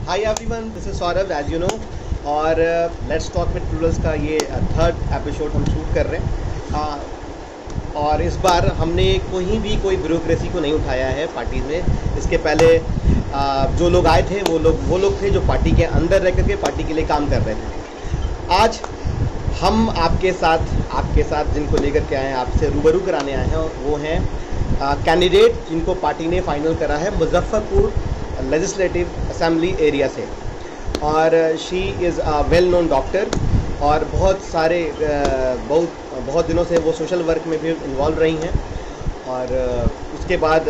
Hi everyone, this is Saurabh as you know. और let's talk with Plurals का ये third episode हम shoot कर रहे हैं। और इस बार हमने कोई ब्यूरोक्रेसी को नहीं उठाया है पार्टी में। इसके पहले जो लोग आए थे वो लोग थे जो पार्टी के अंदर रह करके पार्टी के लिए काम कर रहे थे। आज हम आपके साथ जिनको लेकर के आए हैं, आपसे रूबरू कराने आए हैं, और वो हैं कैंडिडेट जिनको पार्टी ने फाइनल करा है मुजफ्फरपुर लेजिस्लेटिव असेंबली एरिया से। और she is a well known doctor, और बहुत दिनों से वो सोशल वर्क में भी इन्वॉल्व रही हैं। और उसके बाद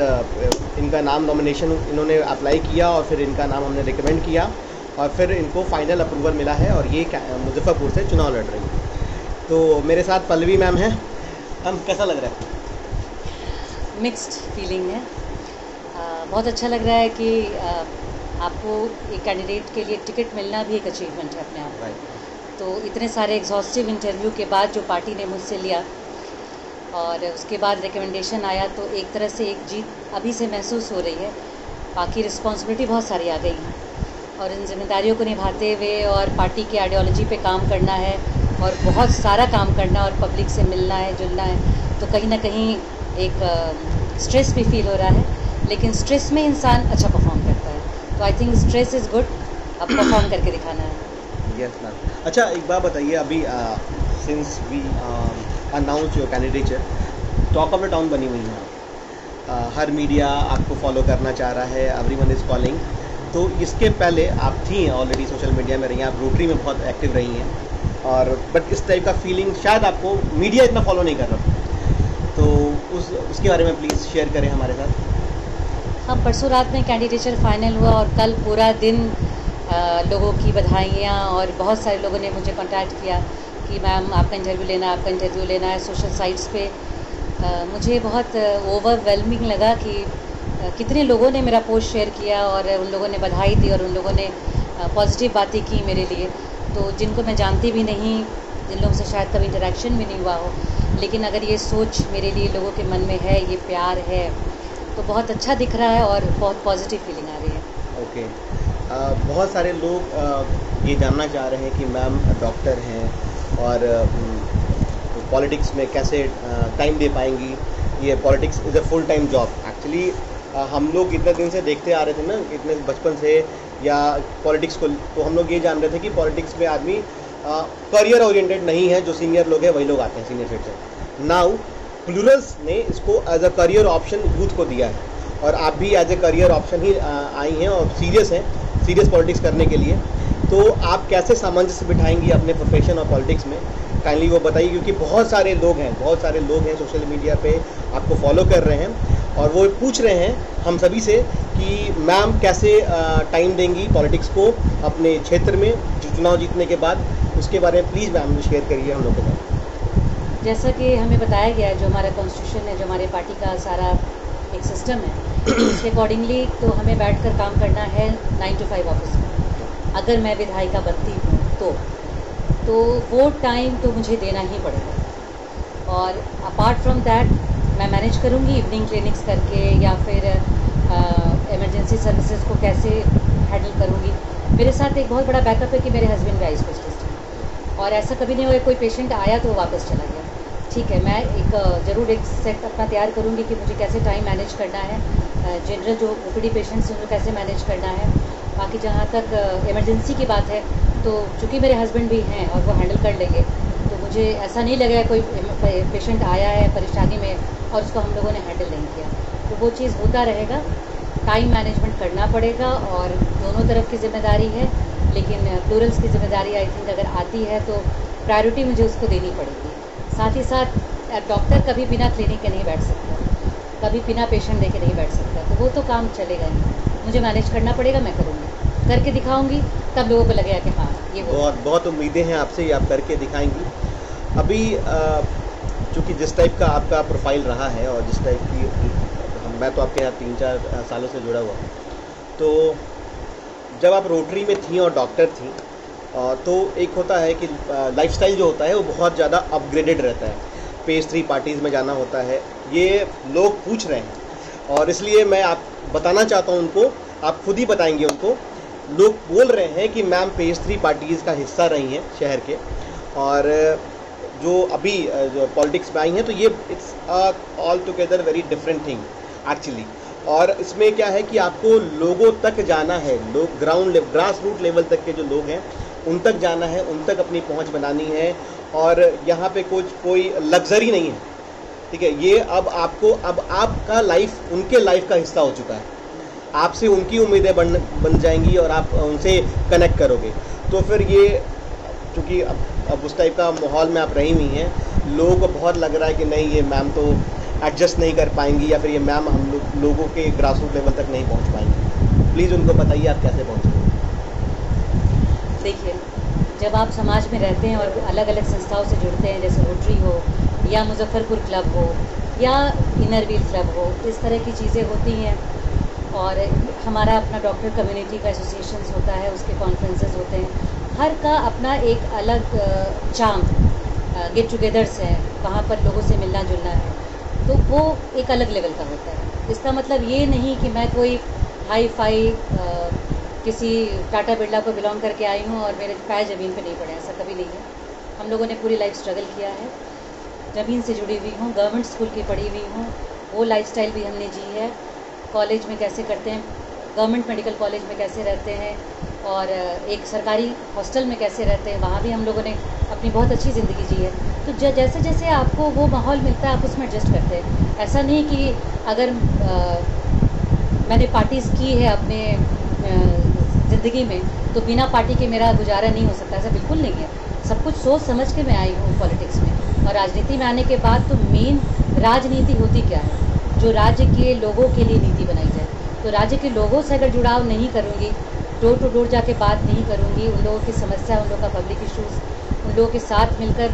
इनका नाम नॉमिनेशन इन्होंने अप्लाई किया और फिर इनका नाम हमने रिकमेंड किया और फिर इनको फाइनल अप्रूवल मिला है और ये मुजफ्फरपुर से चुनाव लड़ रही हैं। तो मेरे साथ पल्लवी मैम हैं। मैम, कैसा लग रहा है? मिक्स्ड फीलिंग है। बहुत अच्छा लग रहा है कि आपको एक कैंडिडेट के लिए टिकट मिलना भी एक अचीवमेंट है अपने आप में। तो इतने सारे एग्जॉस्टिव इंटरव्यू के बाद जो पार्टी ने मुझसे लिया और उसके बाद रिकमेंडेशन आया, तो एक तरह से एक जीत अभी से महसूस हो रही है। बाकी रिस्पॉन्सिबिलिटी बहुत सारी आ गई हैं और इन जिम्मेदारियों को निभाते हुए और पार्टी की आइडियोलॉजी पे काम करना है और बहुत सारा काम करना है और पब्लिक से मिलना है, जुलना है। तो कहीं ना कहीं एक स्ट्रेस भी फील हो रहा है, लेकिन स्ट्रेस में इंसान अच्छा परफॉर्म करता है। तो I think stress is good, अब परफॉर्म करके दिखाना है। Yes ma'am. अच्छा, एक बात बताइए, अभी since we announce your candidature, talk of the town बनी हुई हैं। हर मीडिया आपको फॉलो करना चाह रहा है, एवरीवन इज़ कॉलिंग। तो इसके पहले आप थी ऑलरेडी सोशल मीडिया में रही हैं, आप रोटरी में बहुत एक्टिव रही हैं, और बट इस टाइप का फीलिंग शायद आपको मीडिया इतना फॉलो नहीं कर रहा। तो उसके बारे में प्लीज़ शेयर करें हमारे साथ। हाँ, परसों रात में कैंडिडेचर फाइनल हुआ और कल पूरा दिन लोगों की बधाइयाँ और बहुत सारे लोगों ने मुझे कांटेक्ट किया कि मैम आपका इंटरव्यू लेना है सोशल साइट्स पे। मुझे बहुत ओवरवेलमिंग लगा कि कितने लोगों ने मेरा पोस्ट शेयर किया और उन लोगों ने बधाई दी और उन लोगों ने पॉजिटिव बातें की मेरे लिए। तो जिनको मैं जानती भी नहीं, जिन लोगों से शायद कभी इंटरेक्शन भी नहीं हुआ हो, लेकिन अगर ये सोच मेरे लिए लोगों के मन में है, ये प्यार है, तो बहुत अच्छा दिख रहा है और बहुत पॉजिटिव फीलिंग आ रही है। ओके। बहुत सारे लोग ये जानना चाह रहे हैं कि मैम डॉक्टर हैं और पॉलिटिक्स में कैसे टाइम दे पाएंगी। ये politics is a full time job actually. हम लोग इतने दिन से देखते आ रहे थे ना, इतने बचपन से या पॉलिटिक्स को, तो हम लोग ये जान रहे थे कि पॉलिटिक्स में आदमी करियर ओरिएंटेड नहीं है। जो सीनियर लोग हैं वही लोग आते हैं सीनियर फील्ड से। नाउ प्लूरल्स ने इसको as a career option youth को दिया है, और आप भी एज ए करियर ऑप्शन ही आई हैं और सीरियस पॉलिटिक्स करने के लिए। तो आप कैसे सामंजस्य बिठाएंगी अपने प्रोफेशन और पॉलिटिक्स में? काइंडली वो बताइए, क्योंकि बहुत सारे लोग हैं सोशल मीडिया पे आपको फॉलो कर रहे हैं और वो पूछ रहे हैं हम सभी से कि मैम कैसे टाइम देंगी पॉलिटिक्स को अपने क्षेत्र में चुनाव जीतने के बाद। उसके बारे में प्लीज़ मैम शेयर करिए हम लोग के साथ। जैसा कि हमें बताया गया है, जो हमारा कॉन्स्टिट्यूशन है, जो हमारे पार्टी का सारा एक सिस्टम है, उसके अकॉर्डिंगली तो हमें बैठकर काम करना है 9 to 5 ऑफिस में। अगर मैं विधायिका बनती हूँ तो वो टाइम तो मुझे देना ही पड़ेगा। और अपार्ट फ्रॉम दैट मैं मैनेज करूँगी इवनिंग क्लिनिक्स करके, या फिर इमरजेंसी सर्विसेज को कैसे हैंडल करूँगी। मेरे साथ एक बहुत बड़ा बैकअप है कि मेरे हस्बैंड भी आई स्पेशलिस्ट हैं, और ऐसा कभी नहीं हुआ कोई पेशेंट आया तो वो वापस चला गया। ठीक है, मैं ज़रूर एक सेट अपना तैयार करूँगी कि मुझे कैसे टाइम मैनेज करना है, जनरल जो ओपीडी पेशेंट्स हैं उनको कैसे मैनेज करना है। बाकी जहाँ तक इमरजेंसी की बात है, तो चूँकि मेरे हस्बैंड भी हैं और वो हैंडल कर लेंगे, तो मुझे ऐसा नहीं लगेगा कोई पेशेंट आया है परेशानी में और उसको हम लोगों ने हैंडल नहीं किया। तो वो चीज़ होता रहेगा। टाइम मैनेजमेंट करना पड़ेगा और दोनों तरफ की जिम्मेदारी है, लेकिन प्लूरल्स की जिम्मेदारी आई थिंक अगर आती है तो प्रायोरिटी मुझे उसको देनी पड़ेगी। साथ ही साथ डॉक्टर कभी बिना क्लिनिक के नहीं बैठ सकता, कभी बिना पेशेंट देखे नहीं बैठ सकता, तो वो तो काम चलेगा ही। मुझे मैनेज करना पड़ेगा, मैं करूँगी, करके दिखाऊंगी, तब लोगों को लगेगा कि हाँ ये बहुत उम्मीदें हैं आपसे, ये आप करके दिखाएंगी। अभी चूँकि जिस टाइप का आपका प्रोफाइल रहा है और जिस टाइप की, मैं तो आपके यहाँ 3-4 सालों से जुड़ा हुआ हूँ, तो जब आप रोटरी में थी और डॉक्टर थी, तो एक होता है कि लाइफस्टाइल जो होता है वो बहुत ज़्यादा अपग्रेडेड रहता है। पेस्ट्री पार्टीज़ में जाना होता है, ये लोग पूछ रहे हैं और इसलिए मैं आप बताना चाहता हूँ उनको, आप खुद ही बताएंगे उनको लोग बोल रहे हैं कि मैम फेज 3 पार्टीज़ का हिस्सा रही हैं शहर के, और जो अभी जो पॉलिटिक्स में आई हैं, तो ये it's all together very different thing actually. और इसमें क्या है कि आपको लोगों तक जाना है, लोग ग्रास रूट लेवल तक के जो लोग हैं उन तक जाना है, उन तक अपनी पहुंच बनानी है। और यहाँ पे कोई लग्जरी नहीं है, ठीक है। ये अब आपका लाइफ उनके लाइफ का हिस्सा हो चुका है, आपसे उनकी उम्मीदें बन जाएंगी और आप उनसे कनेक्ट करोगे। तो फिर ये चूँकि अब उस टाइप का माहौल में आप रही हुई हैं, लोगों को बहुत लग रहा है कि नहीं, ये मैम तो एडजस्ट नहीं कर पाएंगी, या फिर ये मैम हम लोगों के ग्रास रूट लेवल तक नहीं पहुंच पाएंगी। प्लीज़ उनको बताइए आप कैसे पहुँचेंगे। देखिए, जब आप समाज में रहते हैं और अलग अलग संस्थाओं से जुड़ते हैं, जैसे रोटरी हो या मुजफ्फरपुर क्लब हो या इनर व्हील क्लब हो, इस तरह की चीज़ें होती हैं। और हमारा अपना डॉक्टर कम्युनिटी का एसोसिएशंस होता है, उसके कॉन्फ्रेंसेस होते हैं, हर का अपना एक अलग चार्म, गेट टुगेदर्स हैं, वहाँ पर लोगों से मिलना जुलना है, तो वो एक अलग लेवल का होता है। इसका मतलब ये नहीं कि मैं कोई हाई फाई किसी टाटा बिरला को बिलोंग करके आई हूँ और मेरे पैर ज़मीन पे नहीं पड़े, ऐसा कभी नहीं है। हम लोगों ने पूरी लाइफ स्ट्रगल किया है, ज़मीन से जुड़ी हुई हूँ, गवर्नमेंट स्कूल की पढ़ी हुई हूँ, वो लाइफस्टाइल भी हमने जी है। कॉलेज में कैसे करते हैं, गवर्नमेंट मेडिकल कॉलेज में कैसे रहते हैं, और एक सरकारी हॉस्टल में कैसे रहते हैं, वहाँ भी हम लोगों ने अपनी बहुत अच्छी ज़िंदगी जी है। तो जैसे जैसे आपको वो माहौल मिलता है, आप उसमें एडजस्ट करते हैं। ऐसा नहीं कि अगर मैंने पार्टीज़ की है अपने ज़िंदगी में तो बिना पार्टी के मेरा गुजारा नहीं हो सकता, ऐसा बिल्कुल नहीं है। सब कुछ सोच समझ के मैं आई हूँ पॉलिटिक्स में, और राजनीति में आने के बाद तो मेन राजनीति होती क्या है, जो राज्य के लोगों के लिए नीति बनाई जाए। तो राज्य के लोगों से अगर जुड़ाव नहीं करूँगी, डोर टू डोर जाके बात नहीं करूँगी, उन लोगों की समस्या, उन लोगों का पब्लिक इश्यूज़, उन लोगों के साथ मिलकर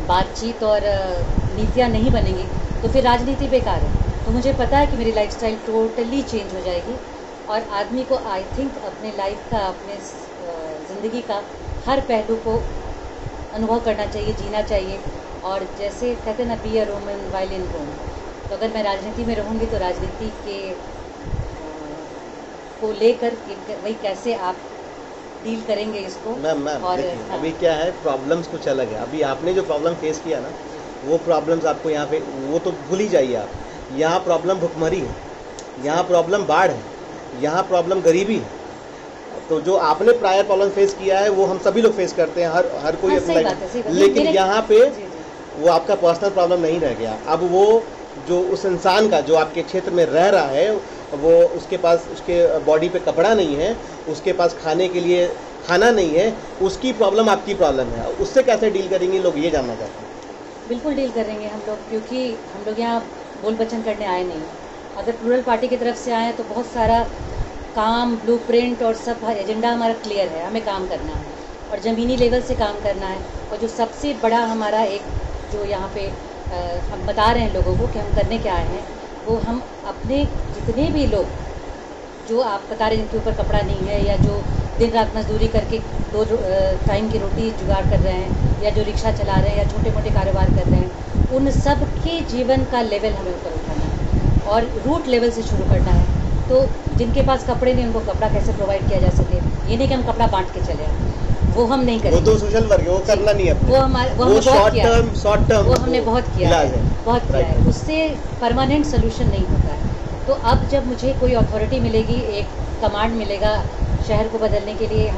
बातचीत और नीतियाँ नहीं बनेंगी, तो फिर राजनीति बेकार है। तो मुझे पता है कि मेरी लाइफस्टाइल टोटली चेंज हो जाएगी, और आदमी को आई थिंक अपने लाइफ का, अपने ज़िंदगी का हर पहलू को अनुभव करना चाहिए, जीना चाहिए। और जैसे कहते हैं ना, be a Roman while in Rome, तो अगर मैं राजनीति में रहूँगी तो राजनीति के को लेकर वही कैसे आप डील करेंगे इसको। मैम और हाँ। अभी क्या है, प्रॉब्लम्स कुछ अलग है। अभी आपने जो प्रॉब्लम फेस किया ना, वो प्रॉब्लम्स आपको यहाँ पे, वो तो भूल ही जाइए आप। यहाँ प्रॉब्लम भुखमरी है, यहाँ प्रॉब्लम बाढ़ है, यहाँ प्रॉब्लम गरीबी है। तो जो आपने प्रायर प्रॉब्लम फेस किया है वो हम सभी लोग फेस करते हैं, हर कोई हाँ, अपनी सही लाइफ बात है, में। लेकिन यहाँ पे जी। वो आपका पर्सनल प्रॉब्लम नहीं रह गया। अब वो जो उस इंसान का जो आपके क्षेत्र में रह रहा है, वो उसके पास उसके बॉडी पे कपड़ा नहीं है, उसके पास खाने के लिए खाना नहीं है, उसकी प्रॉब्लम आपकी प्रॉब्लम है। उससे कैसे डील करेंगे, लोग ये जानना चाहते हैं। बिल्कुल डील करेंगे हम लोग, क्योंकि हम लोग यहाँ बोल बचन करने आए नहीं। अगर प्लूरल पार्टी की तरफ से आए तो बहुत सारा काम, ब्लूप्रिंट और सब एजेंडा हमारा क्लियर है, हमें काम करना है और ज़मीनी लेवल से काम करना है। और जो सबसे बड़ा हमारा एक जो यहाँ पे हम बता रहे हैं लोगों को कि हम करने क्या आए हैं, वो हम अपने जितने भी लोग जो आप बता रहे हैं जिनके ऊपर कपड़ा नहीं है, या जो दिन रात मजदूरी करके दो टाइम की रोटी जुगाड़ कर रहे हैं, या जो रिक्शा चला रहे हैं, या छोटे मोटे कारोबार कर रहे हैं, उन सब के जीवन का लेवल हमें ऊपर उठाना है और रूट लेवल से शुरू करना है। तो जिनके पास कपड़े नहीं, उनको कपड़ा कैसे प्रोवाइड किया जा सके, ये नहीं कि हम कपड़ा बांट के चले आए, वो हम नहीं करेंगे। वो तो सोशल वर्क है, वो करना नहीं है। वो हमने बहुत किया है, शॉर्ट टर्म वो हमने बहुत किया है, उससे परमानेंट सोल्यूशन नहीं होता है। तो अब जब मुझे कोई अथॉरिटी मिलेगी, एक कमांड मिलेगा शहर को बदलने के लिए,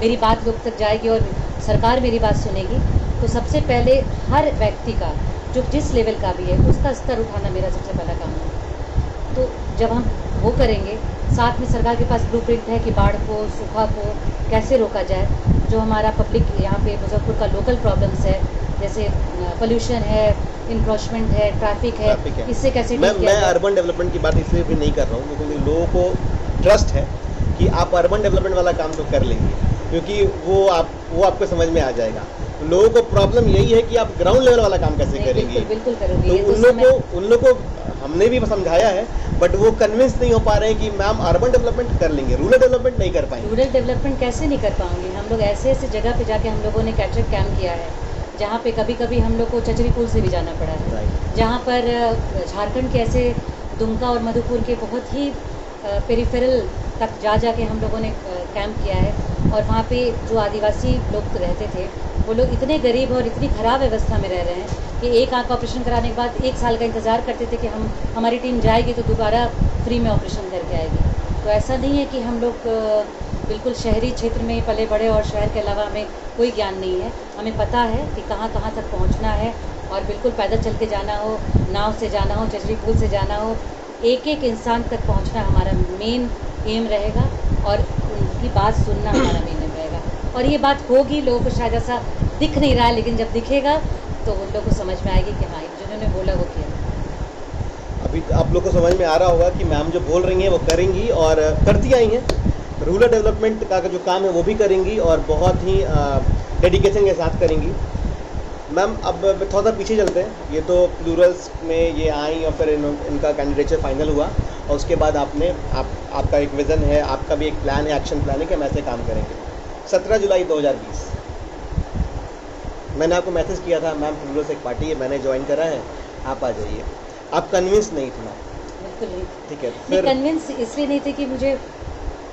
मेरी बात लोग तक जाएगी और सरकार मेरी बात सुनेगी, तो सबसे पहले हर व्यक्ति का जो जिस लेवल का भी है उसका स्तर उठाना मेरा सबसे पहला काम है। तो जब हम वो करेंगे, साथ में सरकार के पास ब्लूप्रिंट है कि बाढ़ को, सूखा को कैसे रोका जाए, जो हमारा पब्लिक यहाँ पे मुजफ्फरपुर का लोकल प्रॉब्लम्स है, जैसे पोल्यूशन है, इनक्रोचमेंट है, ट्रैफिक है, इससे कैसे मैं अर्बन डेवलपमेंट की बात इसलिए भी नहीं कर रहा हूँ क्योंकि लोगों को ट्रस्ट है कि आप अर्बन डेवलपमेंट वाला काम तो कर लेंगे, क्योंकि वो आपको समझ में आ जाएगा। लोगों को प्रॉब्लम यही है कि आप ग्राउंड लेवल वाला काम कैसे करेंगे। बिल्कुल करोगे। तो उन लोग को हमने भी समझाया है, बट वो कन्विंस नहीं हो पा रहे हैं कि मैम अर्बन डेवलपमेंट कर लेंगे, रूरल डेवलपमेंट नहीं कर पाएंगे। रूरल डेवलपमेंट कैसे नहीं कर पाएंगे? हम लोग ऐसे ऐसे जगह पे जाके हम लोगों ने कैचअप कैम्प किया है, जहाँ पे कभी कभी हम लोग को चचरी पुल से भी जाना पड़ा है, जहाँ पर झारखंड के ऐसे दुमका और मधुपुर के बहुत ही पेरिफेरल तक जा के हम लोगों ने कैंप किया है। और वहाँ पे जो आदिवासी लोग रहते थे वो लोग इतने गरीब और इतनी ख़राब व्यवस्था में रह रहे हैं कि एक आँख का ऑपरेशन कराने के बाद 1 साल का इंतज़ार करते थे कि हमारी टीम जाएगी तो दोबारा फ्री में ऑपरेशन करके आएगी। तो ऐसा नहीं है कि हम लोग बिल्कुल शहरी क्षेत्र में पले बड़े और शहर के अलावा हमें कोई ज्ञान नहीं है। हमें पता है कि कहाँ कहाँ तक पहुँचना है और बिल्कुल पैदल चल के जाना हो, नाव से जाना हो, चचरी पुल से जाना हो, एक एक इंसान तक पहुँचना हमारा मेन एम रहेगा और उनकी बात सुनना हमारा मेन एम रहेगा। और ये बात होगी, लोगों को शायद ऐसा दिख नहीं रहा है, लेकिन जब दिखेगा तो उन लोगों को समझ में आएगी कि हाँ जिन्होंने बोला वो किया। अभी आप लोग को समझ में आ रहा होगा कि मैम जो बोल रही हैं वो करेंगी और करती आई हैं। रूरल डेवलपमेंट का जो काम है वो भी करेंगी और बहुत ही डेडिकेशन के साथ करेंगी। मैम अब थोड़ा सा पीछे चलते हैं। ये तो प्लूरल्स में ये आई और फिर इनका कैंडिडेचर फाइनल हुआ और उसके बाद आपका एक विज़न है, आपका भी एक प्लान है, एक्शन प्लान है कि हम ऐसे काम करेंगे। 17 जुलाई 2020 मैंने आपको मैसेज किया था, मैम प्लूरल्स एक पार्टी है, मैंने ज्वाइन करा है, आप आ जाइए। आप कन्विंस नहीं थे मैम? बिल्कुल नहीं। ठीक है, फिर कन्विंस इसलिए नहीं थे कि मुझे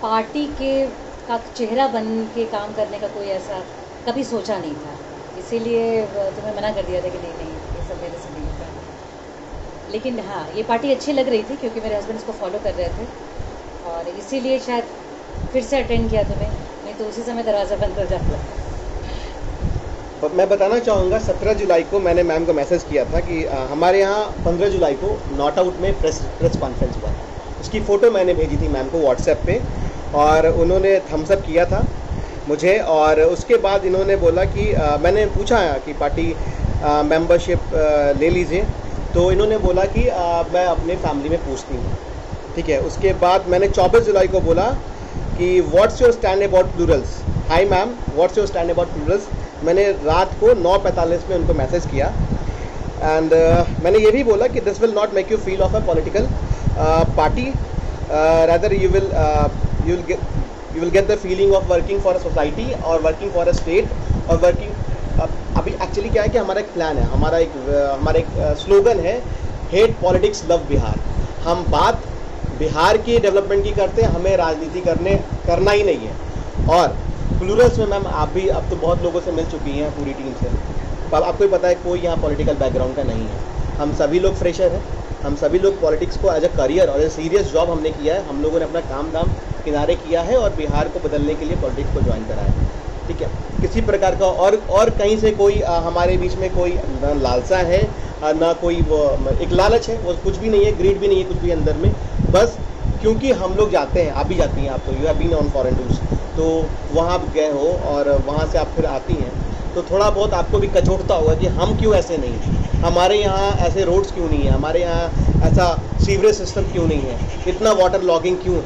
पार्टी का चेहरा बन के काम करने का कोई ऐसा कभी सोचा नहीं था, इसीलिए तुम्हें मना कर दिया था कि नहीं ये सब मेरे से नहीं होता। लेकिन हाँ, ये पार्टी अच्छी लग रही थी क्योंकि मेरे हस्बैंड इसको फॉलो कर रहे थे और इसीलिए शायद फिर से अटेंड किया तुम्हें, नहीं तो उसी समय दरवाज़ा बंद हो जाता। मैं बताना चाहूँगा 17 जुलाई को मैंने मैम को मैसेज किया था कि हमारे यहाँ 15 जुलाई को नॉट आउट में प्रेस कॉन्फ्रेंस हुआ। उसकी फ़ोटो मैंने भेजी थी मैम को व्हाट्सएप पे और उन्होंने थम्स अप किया था मुझे। और उसके बाद इन्होंने बोला कि मैंने पूछा कि पार्टी मेंबरशिप ले लीजिए, तो इन्होंने बोला कि मैं अपने फैमिली में पूछती हूँ। ठीक है, उसके बाद मैंने 24 जुलाई को बोला कि what's your stand about Plurals, hi ma'am what's your stand about Plurals. मैंने रात को 9:45 में उनको मैसेज किया एंड मैंने ये भी बोला कि this will not make you feel of a political party, rather you will get the feeling of working for a society और वर्किंग फॉर अ स्टेट और वर्किंग। अभी एक्चुअली क्या है कि हमारा एक प्लान है, हमारा एक स्लोगन है, हेट पॉलिटिक्स लव बिहार। हम बात बिहार की डेवलपमेंट की करते हैं, हमें राजनीति करना ही नहीं है। और प्लूरल्स में मैम आप भी अब तो बहुत लोगों से मिल चुकी हैं पूरी टीम से, तो आपको ही पता है कोई यहाँ पॉलिटिकल बैकग्राउंड का नहीं है। हम सभी लोग फ्रेशर हैं, हम सभी लोग पॉलिटिक्स को एज अ करियर और एज सीरियस जॉब हमने किया है। हम लोगों ने अपना काम धाम किनारे किया है और बिहार को बदलने के लिए पॉलिटिक्स को ज्वाइन करा है। ठीक है, किसी प्रकार का और कहीं से कोई हमारे बीच में कोई न लालसा है ना कोई वो एक लालच है, वो कुछ भी नहीं है, ग्रीड भी नहीं है कुछ भी अंदर में। बस क्योंकि हम लोग जाते हैं, आप भी जाती हैं, आप तो you have been on foreign tours, तो वहाँ आप गए हो और वहाँ से आप फिर आती हैं तो थोड़ा बहुत आपको भी कचोटता होगा कि हम क्यों ऐसे नहीं हैं, हमारे यहाँ ऐसे रोड्स क्यों नहीं है, हमारे यहाँ ऐसा सीवरेज सिस्टम क्यों नहीं है, इतना वाटर लॉगिंग क्यों है।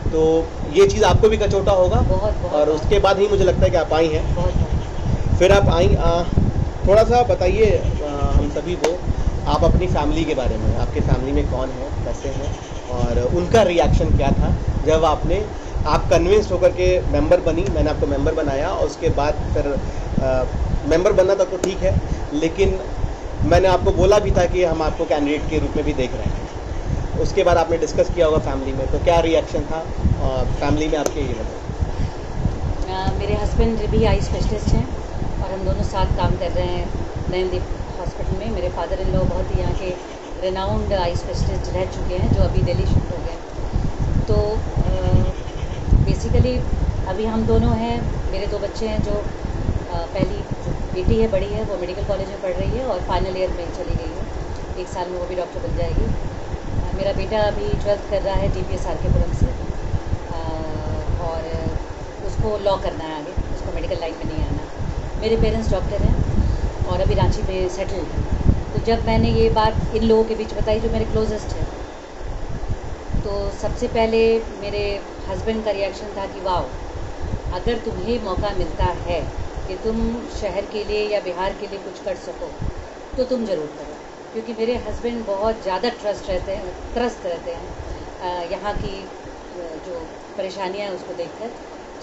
तो ये चीज़ आपको भी कचोटा होगा बहुत और उसके बाद ही मुझे लगता है कि आप आई हैं। फिर आप आई, थोड़ा सा बताइए हम सभी को आप अपनी फैमिली के बारे में, आपके फैमिली में कौन है, कैसे हैं और उनका रिएक्शन क्या था जब आप कन्विंस होकर के मेंबर बनी। मैंने आपको मेंबर बनाया और उसके बाद फिर मेंबर बनना तक तो ठीक है, लेकिन मैंने आपको बोला भी था कि हम आपको कैंडिडेट के रूप में भी देख रहे हैं। उसके बाद आपने डिस्कस किया होगा फैमिली में, तो क्या रिएक्शन था फैमिली में आपके? ये बताओ। मेरे हस्बैंड भी आई स्पेशलिस्ट हैं और हम दोनों साथ काम कर रहे हैं नयनदीप हॉस्पिटल में। मेरे फादर इन लॉ बहुत ही यहाँ के रेनाउंड आई स्पेशलिस्ट रह चुके हैं जो अभी दिल्ली शिफ्ट हो गए। तो बेसिकली अभी हम दोनों हैं, मेरे 2 बच्चे हैं, जो पहली बेटी है बड़ी है वो मेडिकल कॉलेज में पढ़ रही है और फाइनल ईयर में चली गई है, 1 साल में वो भी डॉक्टर बन जाएगी। मेरा बेटा अभी 12th कर रहा है DPS RK पुरम से और उसको लॉ करना है आगे, उसको मेडिकल लाइन में नहीं आना। मेरे पेरेंट्स डॉक्टर हैं और अभी रांची में सेटल्ड हैं। तो जब मैंने ये बात इन लोगों के बीच बताई जो मेरे क्लोजेस्ट हैं, तो सबसे पहले मेरे हस्बैंड का रिएक्शन था कि वाह, अगर तुम्हें मौका मिलता है कि तुम शहर के लिए या बिहार के लिए कुछ कर सको तो तुम ज़रूर करो। क्योंकि मेरे हस्बैंड बहुत ज़्यादा त्रस्त रहते हैं यहाँ की जो परेशानियाँ हैं उसको देखकर।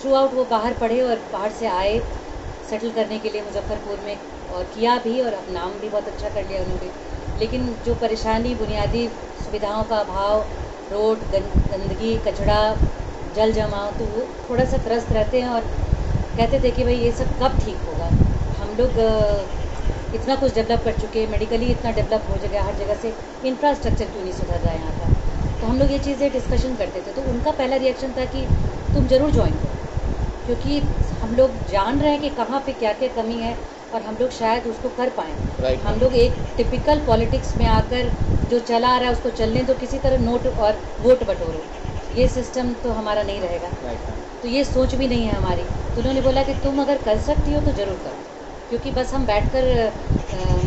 थ्रू आउट वो बाहर पढ़े और बाहर से आए सेटल करने के लिए मुजफ्फरपुर में, और किया भी और अब नाम भी बहुत अच्छा कर लिया उन्होंने। लेकिन जो परेशानी, बुनियादी सुविधाओं का अभाव, रोड, गंदगी, कचरा, जल जमाव, तो वो थोड़ा सा त्रस्त रहते हैं और कहते थे कि भाई ये सब कब ठीक होगा। हम लोग इतना कुछ डेवलप कर चुके हैं, मेडिकली इतना डेवलप हो गया हर जगह से, इंफ्रास्ट्रक्चर क्यों नहीं सुधर रहा है यहाँ का। तो हम लोग ये चीज़ें डिस्कशन करते थे। तो उनका पहला रिएक्शन था कि तुम ज़रूर ज्वाइन करो, क्योंकि हम लोग जान रहे हैं कि कहाँ पे क्या क्या कमी है और हम लोग शायद उसको कर पाएँ। हम लोग एक टिपिकल पॉलिटिक्स में आकर जो चला आ रहा है उसको चलने दो, किसी तरह नोट और वोट बटोरो, ये सिस्टम तो हमारा नहीं रहेगा। तो ये सोच भी नहीं है हमारी। तो उन्होंने बोला कि तुम अगर कर सकती हो तो ज़रूर करो, क्योंकि बस हम बैठकर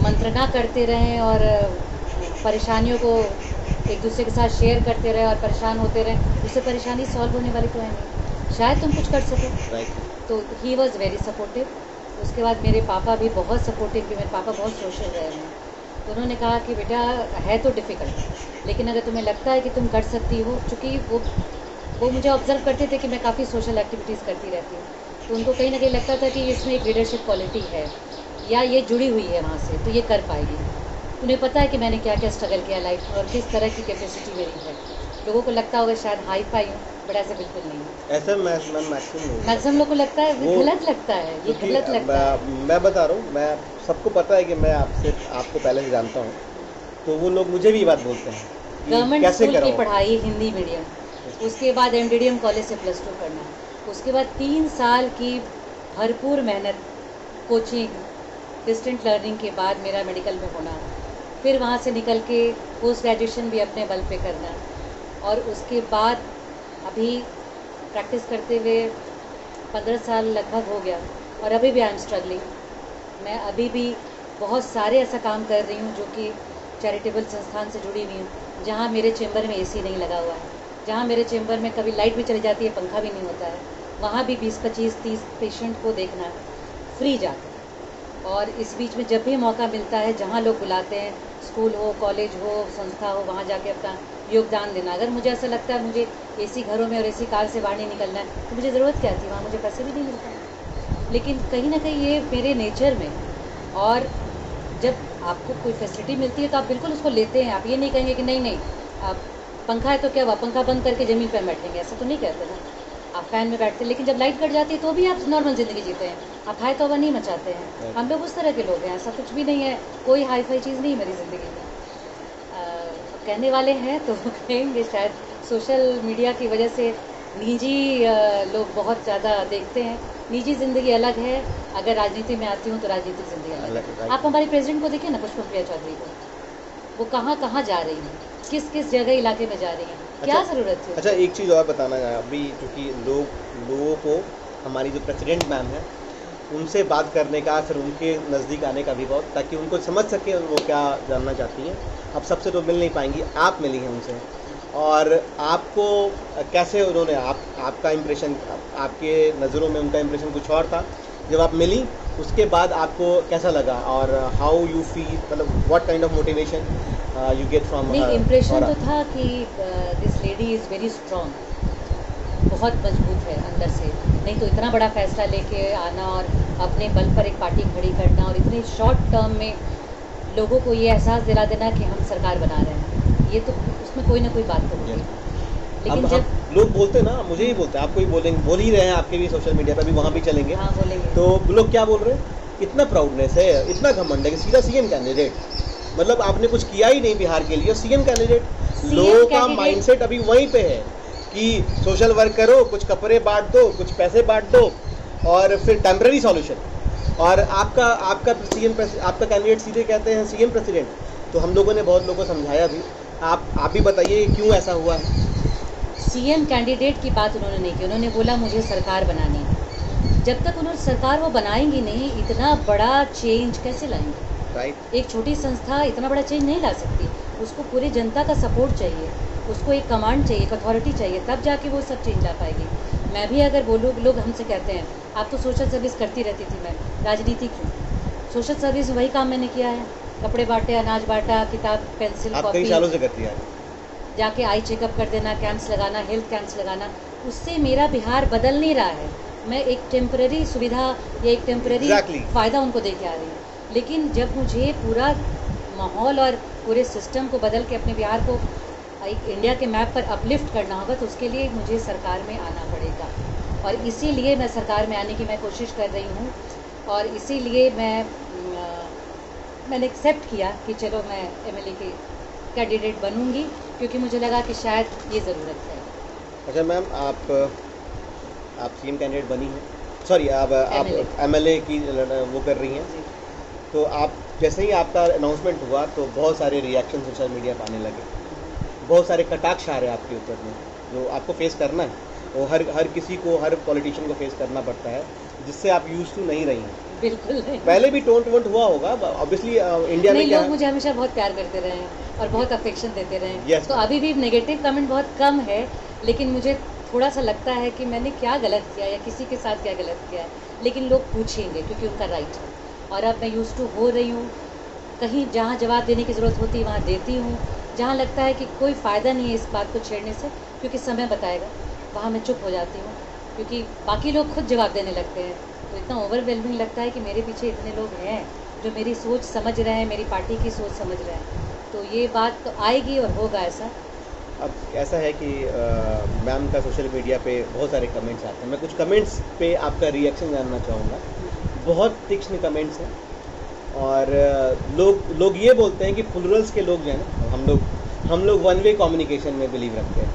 मंत्रणा करते रहें और परेशानियों को एक दूसरे के साथ शेयर करते रहे और परेशान होते रहे, उससे परेशानी सॉल्व होने वाली तो है नहीं। शायद तुम कुछ कर सको। तो ही वॉज़ वेरी सपोर्टिव। उसके बाद मेरे पापा भी बहुत सपोर्टिव, कि मेरे पापा बहुत सोशल रहे हैं। तो उन्होंने कहा कि बेटा है तो डिफ़िकल्ट, लेकिन अगर तुम्हें लगता है कि तुम कर सकती हो, चूँकि वो मुझे ऑब्ज़र्व करते थे कि मैं काफ़ी सोशल एक्टिविटीज़ करती रहती हूँ, तो उनको कहीं ना कहीं लगता था कि इसमें एक लीडरशिप क्वालिटी है या ये जुड़ी हुई है वहाँ से, तो ये कर पाएगी। उन्हें पता है कि मैंने क्या क्या स्ट्रगल किया लाइफ में और किस तरह की कैपेसिटी मेरी है। लोगों को लगता होगा शायद हाई फाई हूँ, बट ऐसा बिल्कुल नहीं है। ऐसा मैक्सिमम लोग को लगता है, गलत लगता है, ये गलत लगता है। मैं बता रहा हूँ, मैं सबको पता है कि मैं आपको पहले से जानता हूँ, तो वो लोग मुझे भी ये बात बोलते हैं गवर्नमेंट स्कूल की पढ़ाई हिंदी मीडियम, उसके बाद MDDM कॉलेज से +2 करना, उसके बाद 3 साल की भरपूर मेहनत, कोचिंग, डिस्टेंट लर्निंग के बाद मेरा मेडिकल में होना, फिर वहाँ से निकल के पोस्ट ग्रेजुएशन भी अपने बल पे करना, और उसके बाद अभी प्रैक्टिस करते हुए 15 साल लगभग हो गया और अभी भी आई एम स्ट्रगलिंग। मैं अभी भी बहुत सारे ऐसा काम कर रही हूँ जो कि चैरिटेबल संस्थान से जुड़ी हुई हूँ, जहाँ मेरे चेंबर में AC नहीं लगा हुआ है, जहाँ मेरे चेंबर में कभी लाइट भी चली जाती है, पंखा भी नहीं होता है, वहाँ भी 20, 25, 30 पेशेंट को देखना फ्री जाकर। और इस बीच में जब भी मौका मिलता है, जहाँ लोग बुलाते हैं, स्कूल हो, कॉलेज हो, संस्था हो, वहाँ जाके अपना योगदान देना। अगर मुझे ऐसा लगता है मुझे AC घरों में और AC कार से बाहर नहीं निकलना है, तो मुझे ज़रूरत क्या थी, वहाँ मुझे पैसे भी नहीं मिलते। लेकिन कहीं ना कहीं ये मेरे नेचर में, और जब आपको कोई फैसिलिटी मिलती है तो आप बिल्कुल उसको लेते हैं। आप ये नहीं कहेंगे कि नहीं नहीं आप पंखा है तो क्या हुआ, पंखा बंद करके ज़मीन पर बैठेंगे, ऐसा तो नहीं कहते ना। आप फ़ैन में बैठते हैं, लेकिन जब लाइट कट जाती है तो भी आप नॉर्मल ज़िंदगी जीते हैं, आप हाई तौबा नहीं मचाते हैं। हम लोग उस तरह के लोग हैं, ऐसा कुछ भी नहीं है, कोई हाई फाई चीज़ नहीं है मेरी ज़िंदगी में। कहने वाले हैं तो कहेंगे शायद सोशल मीडिया की वजह से निजी लोग बहुत ज़्यादा देखते हैं। निजी ज़िंदगी अलग है, अगर राजनीति में आती हूँ तो राजनीतिक ज़िंदगी अलग है। आप हमारे प्रेसिडेंट को देखिए ना, पुष्पप्रिया चौधरी को, वो कहाँ कहाँ जा रही हैं, किस किस जगह इलाके में जा रही हैं, क्या ज़रूरत है। अच्छा, एक चीज़ और बताना है अभी, क्योंकि लोगों को हमारी जो प्रेसिडेंट मैम है उनसे बात करने का, फिर उनके नज़दीक आने का भी बहुत, ताकि उनको समझ सके वो क्या जानना चाहती हैं। अब सबसे तो मिल नहीं पाएंगी, आप मिली हैं उनसे, और आपको कैसे उन्होंने आपका इम्प्रेशन, आपके नज़रों में उनका इम्प्रेशन कुछ और था, जब आप मिली उसके बाद आपको कैसा लगा, और हाउ यू फील, मतलब what kind of motivation you get from her? नहीं, इम्प्रेशन तो था कि this lady is very strong, बहुत मजबूत है अंदर से, नहीं तो इतना बड़ा फैसला लेके आना और अपने बल पर एक पार्टी खड़ी करना और इतने शॉर्ट टर्म में लोगों को ये एहसास दिला देना कि हम सरकार बना रहे हैं, ये तो उसमें कोई ना कोई बात तो होगी। लेकिन जब लोग बोलते हैं ना, मुझे ही बोलते हैं, आपको ही बोलेंगे, बोल ही रहे हैं, आपके भी सोशल मीडिया पर भी, वहाँ भी चलेंगे। हाँ, बोलेंगे। तो लोग क्या बोल रहे हैं, इतना प्राउडनेस है, इतना घमंड है कि सीधा CM कैंडिडेट, मतलब आपने कुछ किया ही नहीं बिहार के लिए, CM कैंडिडेट। लोगों का माइंडसेट अभी वहीं पे है कि सोशल वर्क करो, कुछ कपड़े बांट दो, कुछ पैसे बांट दो, और फिर टेम्पररी सॉल्यूशन। और आपका कैंडिडेट सीधे कहते हैं CM प्रेसिडेंट। तो हम लोगों ने बहुत लोगों को समझाया भी, आप भी बताइए क्यों ऐसा हुआ है। CM कैंडिडेट की बात उन्होंने नहीं की, उन्होंने बोला मुझे सरकार बनानी है। जब तक उन्होंने सरकार वो बनाएंगी नहीं, इतना बड़ा चेंज कैसे लाएंगे? राइट। एक छोटी संस्था इतना बड़ा चेंज नहीं ला सकती, उसको पूरी जनता का सपोर्ट चाहिए, उसको एक कमांड चाहिए, एक अथॉरिटी चाहिए, तब जाके वो सब चेंज ला पाएगी। मैं भी अगर बोलूँ, लोग हमसे कहते हैं आप तो सोशल सर्विस करती रहती थी, मैं राजनीति क्यों? सोशल सर्विस वही काम मैंने किया है, कपड़े बांटे, अनाज बांटा, किताब पेंसिल कॉपी, कई सालों से करती है, जाके आई चेकअप कर देना, कैंप्स लगाना, हेल्थ कैंप्स लगाना, उससे मेरा बिहार बदल नहीं रहा है। मैं एक टेम्पररी सुविधा या एक टेम्पररी फ़ायदा उनको दे के आ रही हूँ। लेकिन जब मुझे पूरा माहौल और पूरे सिस्टम को बदल के अपने बिहार को एक इंडिया के मैप पर अपलिफ्ट करना होगा तो उसके लिए मुझे सरकार में आना पड़ेगा, और इसीलिए मैं सरकार में आने की मैं कोशिश कर रही हूँ, और इसीलिए मैंने एक्सेप्ट किया कि चलो मैं एमएलए की कैंडिडेट बनूंगी, क्योंकि मुझे लगा कि शायद ये ज़रूरत है। अच्छा मैम, आप सीएम कैंडिडेट बनी हैं, सॉरी आप एमएलए की वो कर रही हैं, तो आप जैसे ही आपका अनाउंसमेंट हुआ तो बहुत सारे रिएक्शन सोशल मीडिया पर आने लगे, बहुत सारे कटाक्ष आ रहे हैं आपके ऊपर में, जो आपको फेस करना है, वो हर किसी को, हर पॉलिटिशियन को फेस करना पड़ता है, जिससे आप यूज टू नहीं रही हैं। बिल्कुल नहीं। पहले भी टोंट वोंट हुआ होगा ऑब्वियसली इंडिया में, लोग मुझे हमेशा बहुत प्यार करते रहे हैं और बहुत अफेक्शन देते रहे हैं। yes, तो अभी भी नेगेटिव कमेंट बहुत कम है, लेकिन मुझे थोड़ा सा लगता है कि मैंने क्या गलत किया या किसी के साथ क्या गलत किया है, लेकिन लोग पूछेंगे क्योंकि उनका राइट है। और अब मैं यूज टू हो रही हूँ, कहीं जहाँ जवाब देने की ज़रूरत होती है वहाँ देती हूँ, जहाँ लगता है कि कोई फ़ायदा नहीं है इस बात को छेड़ने से क्योंकि समय बताएगा, वहाँ मैं चुप हो जाती हूँ, क्योंकि बाकी लोग खुद जवाब देने लगते हैं। तो इतना ओवरवेलमिंग लगता है कि मेरे पीछे इतने लोग हैं जो मेरी सोच समझ रहे हैं, मेरी पार्टी की सोच समझ रहे हैं, तो ये बात तो आएगी और होगा ऐसा। अब ऐसा है कि मैम का सोशल मीडिया पे बहुत सारे कमेंट्स आते हैं, मैं कुछ कमेंट्स पे आपका रिएक्शन जानना चाहूँगा। बहुत तीक्ष्ण कमेंट्स हैं और लोग ये बोलते हैं कि प्लुरल्स के लोग जो हैं ना, हम लोग वन वे कम्युनिकेशन में बिलीव रखते हैं,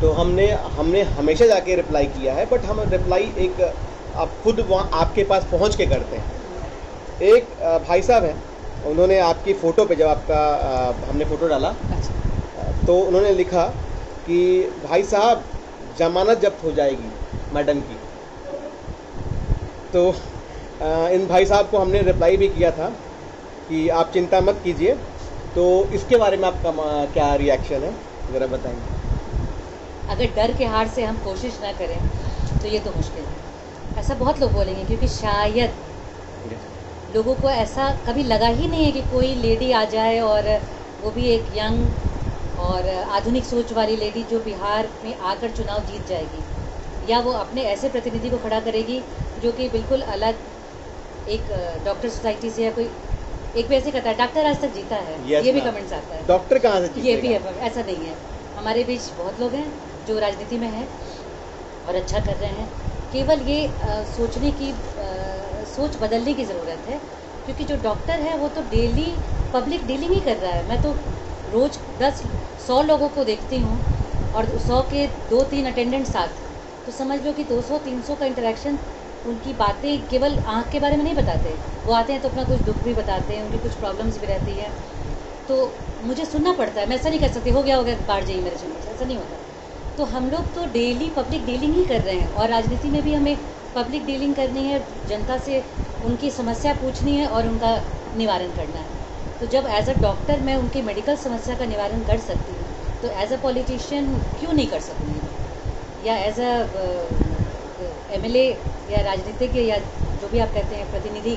तो हमने हमेशा जाके रिप्लाई किया है, बट हम रिप्लाई एक आप खुद वहाँ आपके पास पहुँच के करते हैं। एक भाई साहब हैं, उन्होंने आपकी फ़ोटो पे, जब आपका हमने फ़ोटो डाला तो उन्होंने लिखा कि भाई साहब जमानत जब्त हो जाएगी मैडम की। तो इन भाई साहब को हमने रिप्लाई भी किया था कि आप चिंता मत कीजिए। तो इसके बारे में आपका क्या रिएक्शन है, ज़रा बताएंगे। अगर डर के हार से हम कोशिश ना करें तो ये तो मुश्किल है, ऐसा बहुत लोग बोलेंगे, क्योंकि शायद लोगों को ऐसा कभी लगा ही नहीं है कि कोई लेडी आ जाए, और वो भी एक यंग और आधुनिक सोच वाली लेडी जो बिहार में आकर चुनाव जीत जाएगी, या वो अपने ऐसे प्रतिनिधि को खड़ा करेगी जो कि बिल्कुल अलग एक डॉक्टर सोसाइटी से, या कोई एक भी ऐसे कहता है डॉक्टर आज तक जीता है। yes, ये भी कमेंट्स आता है, डॉक्टर कहाँ से जीतेगा? ये भी है, ऐसा नहीं है। हमारे बीच बहुत लोग हैं जो राजनीति में हैं और अच्छा कर रहे हैं, केवल ये सोचने की सोच बदलने की ज़रूरत है, क्योंकि जो डॉक्टर है वो तो डेली पब्लिक डीलिंग ही कर रहा है। मैं तो रोज़ 10-100 लोगों को देखती हूँ और 100 के 2-3 अटेंडेंट साथ, तो समझ लो कि 200-300 का इंटरेक्शन। उनकी बातें केवल आँख के बारे में नहीं बताते, वो आते हैं तो अपना कुछ दुख भी बताते हैं, उनकी कुछ प्रॉब्लम्स भी रहती हैं, तो मुझे सुनना पड़ता है। मैं ऐसा नहीं कर सकती हो गया बाहर जाइए मेरे चैनल से, ऐसा नहीं होता। तो हम लोग तो डेली पब्लिक डीलिंग ही कर रहे हैं, और राजनीति में भी हमें पब्लिक डीलिंग करनी है, जनता से उनकी समस्या पूछनी है और उनका निवारण करना है। तो जब एज अ डॉक्टर मैं उनकी मेडिकल समस्या का निवारण कर सकती हूँ, तो एज अ पॉलिटिशियन क्यों नहीं कर सकूँगी, या एज अ एमएलए या राजनीतिज्ञ या जो भी आप कहते हैं प्रतिनिधि,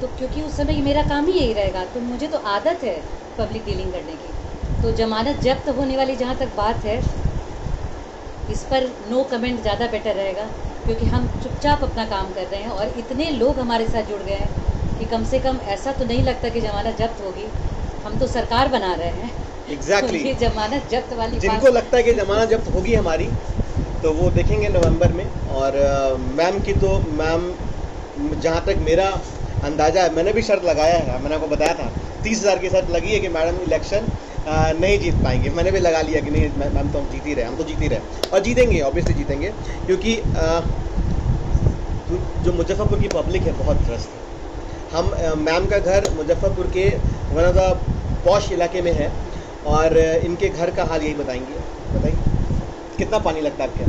तो क्योंकि उस समय मेरा काम ही यही रहेगा। तो मुझे तो आदत है पब्लिक डीलिंग करने की। तो जमानत जब्त होने वाली जहाँ तक बात है, इस पर नो कमेंट ज़्यादा बेटर रहेगा, क्योंकि हम चुपचाप अपना काम कर रहे हैं और इतने लोग हमारे साथ जुड़ गए हैं कि कम से कम ऐसा तो नहीं लगता कि जमानत जब्त होगी। हम तो सरकार बना रहे हैं। एग्जैक्टली। तो जमानत जब्त वाली जिनको लगता है कि जमानत जब्त होगी हमारी, तो वो देखेंगे नवंबर में। और मैम की तो मैम, जहाँ तक मेरा अंदाज़ा है, मैंने भी शर्त लगाया है, मैंने आपको बताया था 30,000 की शर्त लगी है कि मैडम इलेक्शन नहीं जीत पाएंगे। मैंने भी लगा लिया कि नहीं मैम, तो हम जीत ही रहे, हम तो जीत ही रहे और जीतेंगे, ऑब्वियसली जीतेंगे, क्योंकि जो मुजफ्फरपुर की पब्लिक है बहुत ट्रस्ट है। हम मैम का घर मुजफ्फरपुर के वन ऑफ द पॉश इलाके में है, और इनके घर का हाल यही बताइए कितना पानी लगता है आपके?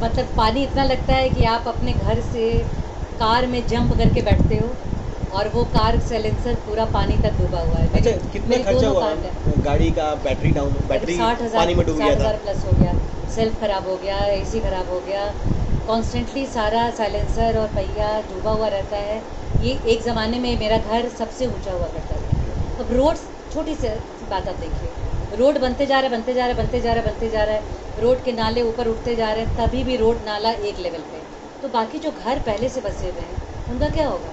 मतलब पानी इतना लगता है कि आप अपने घर से कार में जंप करके बैठते हो और वो कार साइलेंसर पूरा पानी तक डूबा हुआ है। अच्छा, कितना खर्चा हुआ गाड़ी का? बैटरी डाउन, बैटरी 60,000 पानी में डूब गया था, 60,000 प्लस हो गया, सेल्फ खराब हो गया, एसी खराब हो गया, कॉन्स्टेंटली सारा साइलेंसर और पहिया डूबा हुआ रहता है। ये एक ज़माने में मेरा घर सबसे ऊंचा हुआ करता था। अब रोड, छोटी सी बात आप देखिए, रोड बनते जा रहा है, रोड के नाले ऊपर उठते जा रहे हैं, तभी भी रोड नाला एक लेवल पे, तो बाकी जो घर पहले से बसे हुए हैं उनका क्या होगा?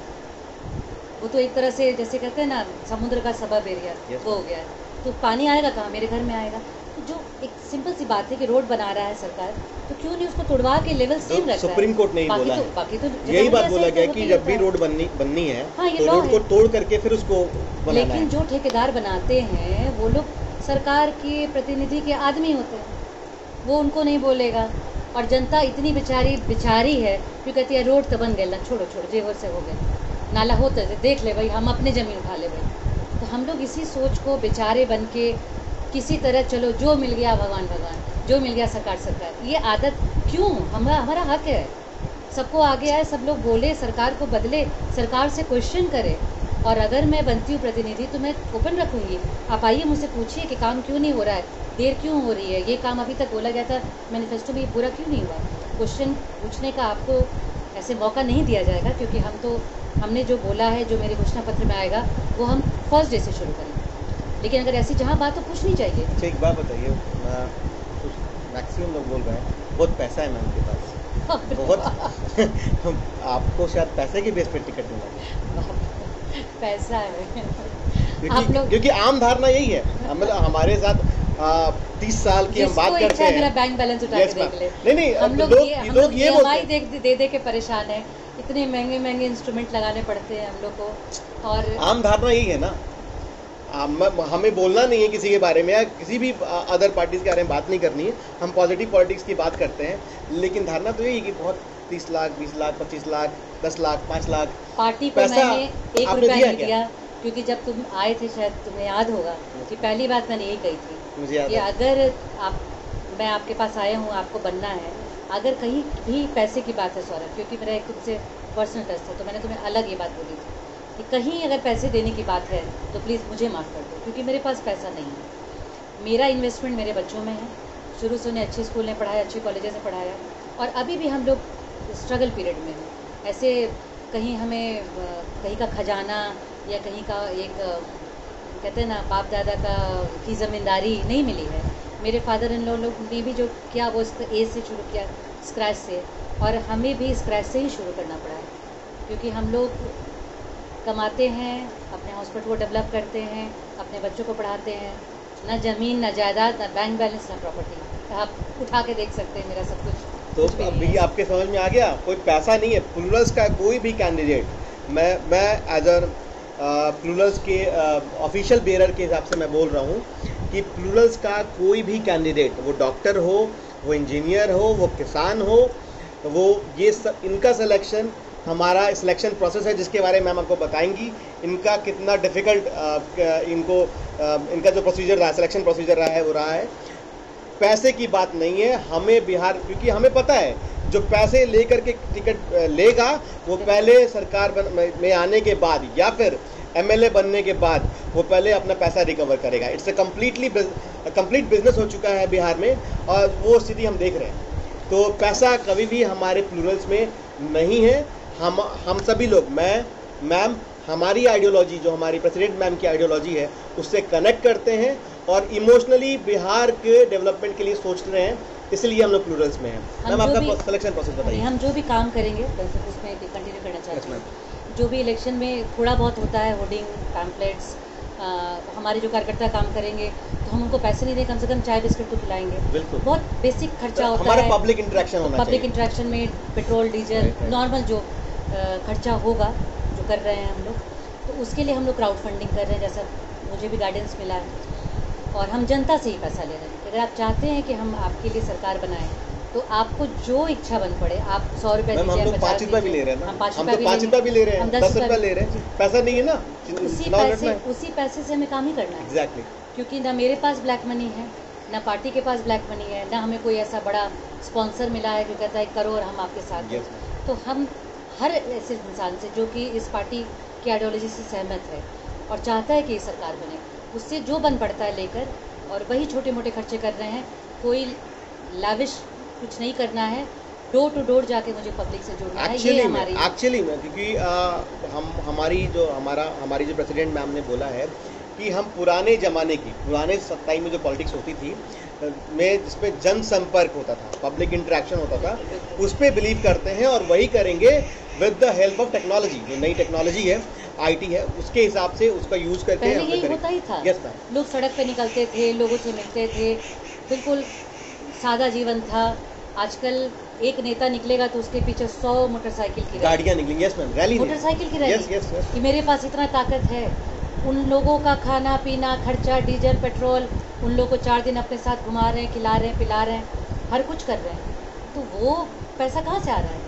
वो तो एक तरह से जैसे कहते हैं ना, समुद्र का सबब एरिया, वो हो गया है। तो पानी आएगा कहाँ, मेरे घर में आएगा। तो जो एक सिंपल सी बात है कि रोड बना रहा है सरकार, तो क्यों नहीं उसको तुड़वा के लेवल सेम रख रहा है। सुप्रीम कोर्ट ने ही बोला है, बाकी तो यही बात बोला गया कि जब भी रोड बननी है हाँ, ये तो रोड को तोड़ करके फिर उसको बनाना है। लेकिन जो ठेकेदार बनाते हैं वो लोग सरकार के प्रतिनिधि के आदमी होते हैं, वो उनको नहीं बोलेगा। और जनता इतनी बेचारी है, क्यों कहती है रोड तो बन गया ना, छोड़ो जे हो से हो गया, नाला होता है देख ले भाई, हम अपने ज़मीन उठा ले भाई। तो हम लोग इसी सोच को बेचारे बन के किसी तरह चलो जो मिल गया भगवान, जो मिल गया सरकार, ये आदत क्यों? हमारा हक है, सबको आगे आए, सब लोग बोले, सरकार को बदले, सरकार से क्वेश्चन करे। और अगर मैं बनती हूँ प्रतिनिधि तो मैं ओपन रखूँगी, आप आइए मुझसे पूछिए कि काम क्यों नहीं हो रहा है, देर क्यों हो रही है, ये काम अभी तक बोला गया था मैनिफेस्टो में, ये पूरा क्यों नहीं हुआ। क्वेश्चन पूछने का आपको ऐसे मौका नहीं दिया जाएगा, क्योंकि हमने जो बोला है, जो मेरे घोषणा पत्र में आएगा, वो हम फर्स्ट डे से शुरू करेंगे। लेकिन अगर ऐसी जहाँ बात तो पूछनी चाहिए। अच्छा, एक बात बताइए, मैक्सिमम लोग बोल रहे हैं बहुत पैसा है मैम के पास, बहुत आपको शायद पैसे के बेस पे टिकट मिला पैसा है क्योंकि आम धारणा यही है, मतलब हमारे साथ 30 साल की हम बात करते हैं, मेरा बैंक बैलेंस उठा के देख ले। नहीं हम लोग ये बोलते हैं, दे के परेशान है, इतने महंगे इंस्ट्रूमेंट लगाने पड़ते हैं हम लोग को। और आम धारणा यही है ना, हमें बोलना नहीं है किसी के बारे में या किसी भी अदर पार्टीज के बारे में बात नहीं करनी है, हम पॉजिटिव पॉलिटिक्स की बात करते हैं। लेकिन धारणा तो यही है कि बहुत 30 लाख 20 लाख 25 लाख 10 लाख 5 लाख पार्टी को मैंने 1 रुपया नहीं दिया, क्योंकि जब तुम आए थे, शायद तुम्हें याद होगा कि पहली बात मैंने यही कही थी, मुझे याद कि अगर मैं आपके पास आया हूँ, आपको बनना है, अगर कहीं भी पैसे की बात है सौरभ, क्योंकि मेरा एक तुमसे पर्सनल टच था, तो मैंने तुम्हें अलग ये बात बोली थी कि कहीं अगर पैसे देने की बात है तो प्लीज़ मुझे माफ़ कर दो, क्योंकि मेरे पास पैसा नहीं है। मेरा इन्वेस्टमेंट मेरे बच्चों में है, शुरू से उन्हें अच्छे स्कूल में पढ़ाया, अच्छी कॉलेजेस में पढ़ाया, और अभी भी हम लोग स्ट्रगल पीरियड में हैं। ऐसे कहीं हमें कहीं का खजाना या कहीं का एक कहते हैं ना बाप दादा की ज़मींदारी नहीं मिली है। मेरे फादर इन लोग ने भी जो किया वो ए से शुरू किया, स्क्रैच से, और हमें भी स्क्रैच से ही शुरू करना पड़ा है, क्योंकि हम लोग कमाते हैं, अपने हॉस्पिटल को डेवलप करते हैं, अपने बच्चों को पढ़ाते हैं, ना ज़मीन ना जायदाद ना बैंक बैलेंस ना प्रॉपर्टी। आप उठा के देख सकते हैं मेरा सब कुछ। तो अभी आपके समझ में आ गया, कोई पैसा नहीं है। प्लूरल्स का कोई भी कैंडिडेट, मैं एज अ प्लूरल्स के ऑफिशियल बेरर के हिसाब से मैं बोल रहा हूँ कि प्लूरल्स का कोई भी कैंडिडेट, वो डॉक्टर हो, वो इंजीनियर हो, वो किसान हो, वो इनका सिलेक्शन, हमारा सिलेक्शन प्रोसेस है जिसके बारे में हम आपको बताएंगी, इनका कितना डिफ़िकल्ट इनका जो प्रोसीजर रहा है, सिलेक्शन प्रोसीजर रहा है, वो रहा है। पैसे की बात नहीं है, हमें बिहार, क्योंकि हमें पता है जो पैसे लेकर के टिकट लेगा वो पहले सरकार में आने के बाद या फिर एमएलए बनने के बाद वो पहले अपना पैसा रिकवर करेगा। इट्स अ कंप्लीट बिजनेस हो चुका है बिहार में, और वो स्थिति हम देख रहे हैं। तो पैसा कभी भी हमारे प्लूरल्स में नहीं है। हम सभी लोग, मैम हमारी आइडियोलॉजी, जो हमारी प्रेसिडेंट मैम की आइडियोलॉजी है, उससे कनेक्ट करते हैं और इमोशनली बिहार के डेवलपमेंट के लिए सोच रहे हैं, इसलिए हम लोग प्लूरल्स में हैं। मैम आपका सिलेक्शन प्रोसेस बताइए। हम जो भी काम करेंगे उसमें कंटिन्यू करना चाहते हैं। जो भी इलेक्शन में थोड़ा बहुत होता है, होर्डिंग, पैम्पलेट्स, हमारे जो कार्यकर्ता काम करेंगे तो हम उनको पैसे नहीं दें, कम से कम चाय बिस्किट तो खिलाएंगे। बिल्कुल, बहुत बेसिक खर्चा होता हमारा है। पब्लिक इंटरेक्शन होना चाहिए। पब्लिक इंटरेक्शन में पेट्रोल डीजल नॉर्मल जो खर्चा होगा, जो कर रहे हैं हम लोग, तो उसके लिए हम लोग क्राउड फंडिंग कर रहे हैं, जैसा मुझे भी गाइडेंस मिला है। और हम जनता से ही पैसा ले रहे हैं। अगर आप चाहते हैं कि हम आपके लिए सरकार बनाएं तो आपको जो इच्छा बन पड़े, आप 100 रुपये दीजिए, हम लोग 5 रुपये भी ले रहे हैं ना, हम 5 रुपये भी ले रहे हैं, हम 10 रुपये ले रहे हैं, पैसा नहीं है ना, उसी पैसे से हमें काम ही करना है। एग्जैक्टली, क्योंकि ना मेरे पास ब्लैक मनी है, ना पार्टी के पास ब्लैक मनी है, ना हमें कोई ऐसा बड़ा स्पॉन्सर मिला है जो कहता है करो और हम आपके साथ हैं। तो हम हर ऐसे इंसान से जो कि इस पार्टी की आइडियोलॉजी से सहमत है और चाहता है कि ये सरकार बने, उससे जो बन पड़ता है लेकर, और वही छोटे मोटे खर्चे कर रहे हैं। कोई लाविश कुछ नहीं करना है, डोर टू डोर जाके मुझे पब्लिक से जुड़ना है। ये हमारी एक्चुअली में, क्योंकि हमारी जो प्रेसिडेंट मैम ने बोला है कि हम पुराने ज़माने की, पुराने सत्ताई में जो पॉलिटिक्स होती थी में, जिसमें जनसंपर्क होता था, पब्लिक इंटरेक्शन होता था, उस पर बिलीव करते हैं और वही करेंगे। With the help of technology, जो नई टेक्नोलॉजी है, आईटी है, उसके हिसाब से उसका यूज करके पहले यही होता ही था। Yes ma'am. लोग सड़क पे निकलते थे, लोगों से मिलते थे, बिल्कुल सादा जीवन था। आजकल एक नेता निकलेगा तो उसके पीछे 100 मोटरसाइकिल की गाड़ियाँ निकलेंगी। यस मैम, रैली मोटरसाइकिल की रैली। Yes yes yes. कि मेरे पास इतना ताकत है। उन लोगों का खाना पीना खर्चा, डीजल पेट्रोल, उन लोगों को 4 दिन अपने साथ घुमा रहे हैं, खिला रहे हैं, पिला रहे हैं, हर कुछ कर रहे हैं। तो वो पैसा कहाँ से आ रहा है?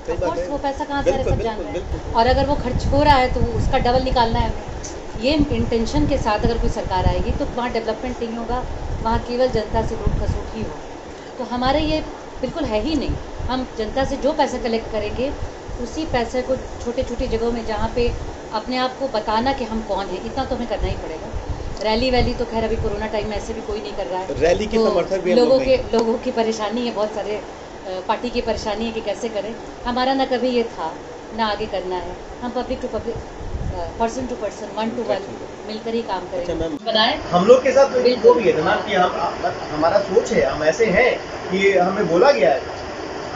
ऑफ कोर्स वो पैसा कहाँ से आ रहा है सब जान रहे हैं। और अगर वो खर्च हो रहा है तो उसका डबल निकालना है हमें। ये इंटेंशन के साथ अगर कोई सरकार आएगी तो वहाँ डेवलपमेंट नहीं होगा, वहाँ केवल जनता से लूट खसूट ही होगा। तो हमारे ये बिल्कुल है ही नहीं। हम जनता से जो पैसा कलेक्ट करेंगे उसी पैसे को छोटे छोटी जगहों में, जहाँ पे अपने आप को बताना कि हम कौन हैं, इतना तो हमें करना ही पड़ेगा। रैली वैली तो खैर अभी कोरोना टाइम में ऐसे भी कोई नहीं कर रहा है। रैली के समर्थक भी लोगों की परेशानी है, बहुत सारे पार्टी की परेशानी है कि कैसे करें। हमारा ना कभी ये था ना आगे करना है। हम public to public, person to person, 1 to 1 मिलकर ही काम करेंगे। अच्छा मैम, बनाए हम लोग के साथ वो भी है जनाब कि हम हमारा सोच है, हम ऐसे हैं कि हमें बोला गया है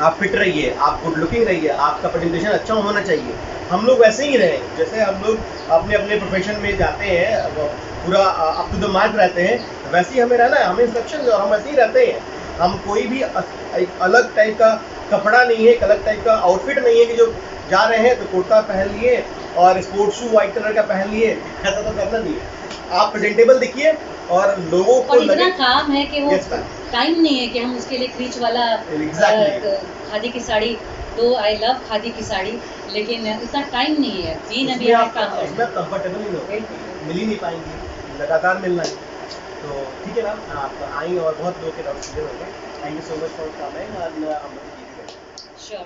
आप फिट रहिए, आप गुड लुकिंग रहिए, आपका प्रेजेंटेशन अच्छा होना चाहिए। हम लोग वैसे ही रहे, जैसे हम लोग अपने अपने प्रोफेशन में जाते हैं, पूरा अप टू द मार्क रहते हैं, वैसे ही हमें रहना है। हमें इंस्ट्रक्शन और हम वैसे ही रहते हैं। हम कोई भी एक अलग टाइप का कपड़ा नहीं है, एक अलग टाइप का आउटफिट नहीं है कि जो जा रहे हैं तो कुर्ता पहन लिए और स्पोर्ट्स शू व्हाइट कलर का पहन लिए, ऐसा तो करना नहीं है। आप प्रेजेंटेबल दिखिए और लोगों को और इतना काम है कि वो टाइम नहीं है कि हम उसके लिए क्रीच वाला खादी की साड़ी, तो आई लव खादी की साड़ी, लेकिन इतना टाइम नहीं है। अभी आप कंफर्टेबल नहीं हो, मिल ही नहीं पाएंगी, लगातार मिलना है। तो ठीक है ना, आप आई और बहुत लोग के डाउट्स क्लियर हो गए। Thank you so much for coming. Sure.